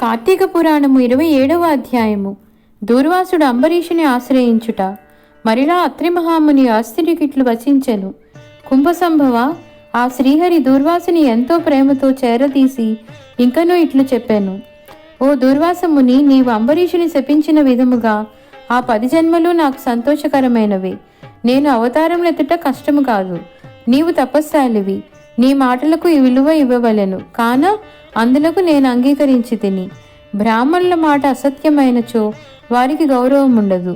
కార్తీక పురాణము 27వ అధ్యాయము. దూర్వాసుడు అంబరీషుని ఆశ్రయించుట. మరిలా అత్రి మహాముని ఆస్తికిట్లు వచించెను. కుంభసంభవ, ఆ శ్రీహరి దూర్వాసుని ఎంతో ప్రేమతో చేరదీసి ఇంకనూ ఇట్లు చెప్పాను. ఓ దూర్వాసముని, నీవు అంబరీషుని శపించిన విధముగా ఆ 10 జన్మలు నాకు సంతోషకరమైనవి. నేను అవతారములెత్తుట కష్టము కాదు. నీవు తపస్శాలివి. నీ మాటలకు విలువ ఇవ్వవలెను. కాన అందులకు నేను అంగీకరించి తిని. బ్రాహ్మణుల మాట అసత్యమైనచో వారికి గౌరవం ఉండదు.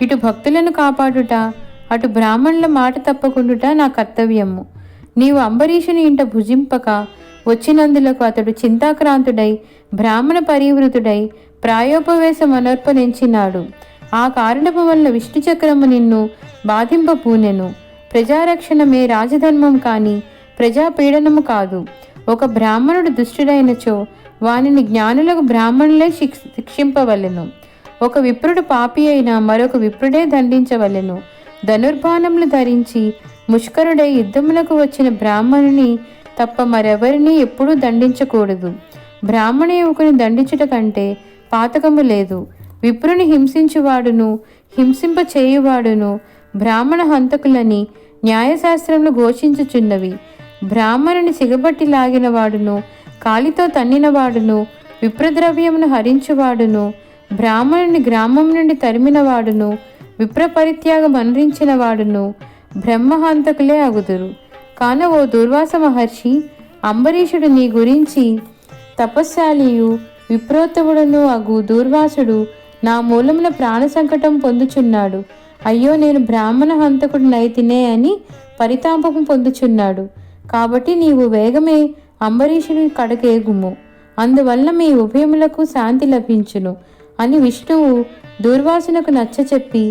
ఇటు భక్తులను కాపాడుట, అటు బ్రాహ్మణుల మాట తప్పకుండుట నా కర్తవ్యము. నీవు అంబరీషుని ఇంట భుజింపక వచ్చినందులకు అతడు చింతాక్రాంతుడై బ్రాహ్మణ పరివృతుడై ప్రాయోపవేశం అనర్పణించినాడు. ఆ కారణము వల్ల విష్ణుచక్రము నిన్ను బాధింపపూనెను. ప్రజారక్షణమే రాజధర్మం కాని ప్రజాపీడనము కాదు. ఒక బ్రాహ్మణుడు దుష్టుడైనచో వానిని జ్ఞానులకు బ్రాహ్మణులే శిక్షింపవలెను. ఒక విప్రుడు పాపి అయినా మరొక విప్రుడే దండించవలెను. ధనుర్బాణములు ధరించి ముష్కరుడై యుద్ధములకు వచ్చిన బ్రాహ్మణుని తప్ప మరెవరిని ఎప్పుడూ దండించకూడదు. బ్రాహ్మణ యువకుని దండించుట కంటే పాతకము లేదు. విప్రుని హింసించువాడును హింసింప చేయువాడును బ్రాహ్మణ హంతకులని న్యాయశాస్త్రములు ఘోషించుచున్నవి. బ్రాహ్మణుని సిగబట్టి లాగిన వాడును కాలితో తన్నినవాడును విప్రద్రవ్యమును హరించువాడును బ్రాహ్మణుని గ్రామం నుండి తరిమినవాడును విప్రపరిత్యాగం అనురించిన వాడును బ్రహ్మహంతకులే అగుదురు. కాన ఓ దుర్వాస మహర్షి, అంబరీషుడు నీ గురించి తపస్శాలియు విప్రోత్తముడును అగు దూర్వాసుడు నా మూలమున ప్రాణ సంకటం పొందుచున్నాడు. అయ్యో, నేను బ్రాహ్మణ హంతకుడు నైతినే అని పరితాపము పొందుచున్నాడు. కాబట్టి నీవు వేగమే అంబరీషుని కడకేగుము. అందువల్ల మీ ఉభయములకు శాంతి లభించును అని విష్ణువు దూర్వాసునకు నచ్చచెప్పి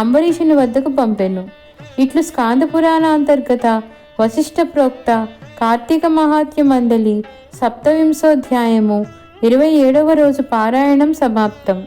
అంబరీషుని వద్దకు పంపెను. ఇట్లు స్కాంద పురాణాంతర్గత వశిష్ఠ ప్రోక్త కార్తీక మహాత్మ్యమందలి 27వ అధ్యాయము 27వ రోజు పారాయణం సమాప్తం.